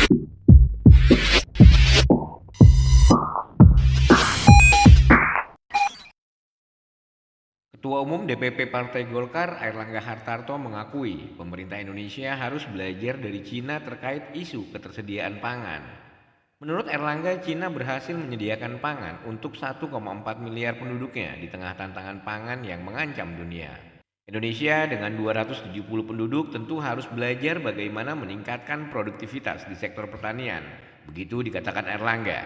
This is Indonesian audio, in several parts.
Ketua Umum DPP Partai Golkar Airlangga Hartarto mengakui pemerintah Indonesia harus belajar dari Cina terkait isu ketersediaan pangan. Menurut Airlangga, Cina berhasil menyediakan pangan untuk 1,4 miliar penduduknya di tengah tantangan pangan yang mengancam dunia. Indonesia dengan 270 penduduk tentu harus belajar bagaimana meningkatkan produktivitas di sektor pertanian. Begitu dikatakan Airlangga.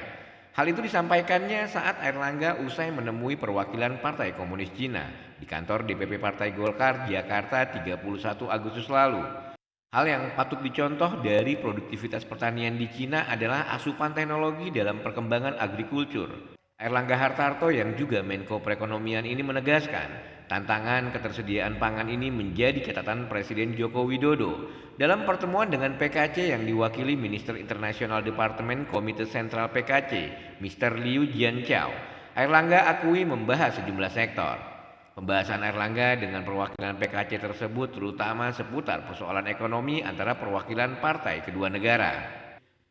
Hal itu disampaikannya saat Airlangga usai menemui perwakilan Partai Komunis Cina di kantor DPP Partai Golkar Jakarta 31 Agustus lalu. Hal yang patut dicontoh dari produktivitas pertanian di Cina adalah asupan teknologi dalam perkembangan agrikultur. Airlangga Hartarto yang juga Menko Perekonomian ini menegaskan, tantangan ketersediaan pangan ini menjadi catatan Presiden Joko Widodo. Dalam pertemuan dengan PKC yang diwakili Minister Internasional Departemen Komite Sentral PKC, Mr. Liu Jianchao, Airlangga akui membahas sejumlah sektor. Pembahasan Airlangga dengan perwakilan PKC tersebut terutama seputar persoalan ekonomi antara perwakilan partai kedua negara.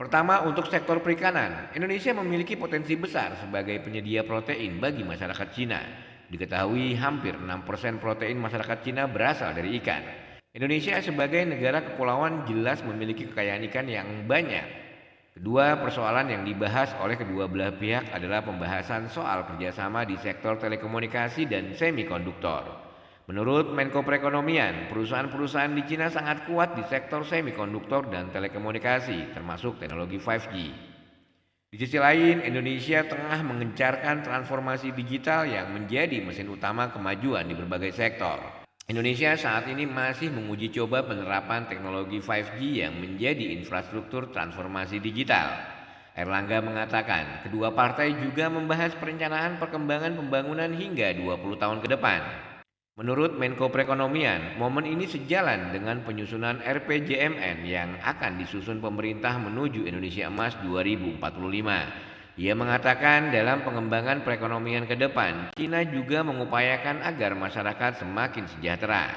Pertama, untuk sektor perikanan, Indonesia memiliki potensi besar sebagai penyedia protein bagi masyarakat Cina. Diketahui hampir 6% protein masyarakat Cina berasal dari ikan. Indonesia sebagai negara kepulauan jelas memiliki kekayaan ikan yang banyak. Kedua, persoalan yang dibahas oleh kedua belah pihak adalah pembahasan soal kerjasama di sektor telekomunikasi dan semikonduktor. Menurut Menko Perekonomian, perusahaan-perusahaan di Cina sangat kuat di sektor semikonduktor dan telekomunikasi, termasuk teknologi 5G. Di sisi lain, Indonesia tengah mengencarkan transformasi digital yang menjadi mesin utama kemajuan di berbagai sektor. Indonesia saat ini masih menguji coba penerapan teknologi 5G yang menjadi infrastruktur transformasi digital. Airlangga mengatakan, kedua partai juga membahas perencanaan perkembangan pembangunan hingga 20 tahun ke depan. Menurut Menko Perekonomian, momen ini sejalan dengan penyusunan RPJMN yang akan disusun pemerintah menuju Indonesia Emas 2045. Ia mengatakan dalam pengembangan perekonomian ke depan, Cina juga mengupayakan agar masyarakat semakin sejahtera.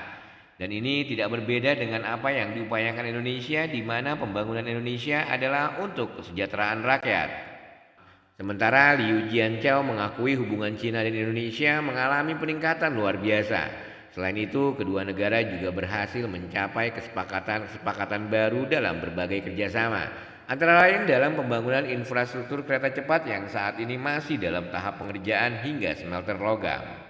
Dan ini tidak berbeda dengan apa yang diupayakan Indonesia, di mana pembangunan Indonesia adalah untuk kesejahteraan rakyat. Sementara Liu Jianchao mengakui hubungan Cina dan Indonesia mengalami peningkatan luar biasa. Selain itu, kedua negara juga berhasil mencapai kesepakatan baru dalam berbagai kerjasama. Antara lain dalam pembangunan infrastruktur kereta cepat yang saat ini masih dalam tahap pengerjaan hingga smelter logam.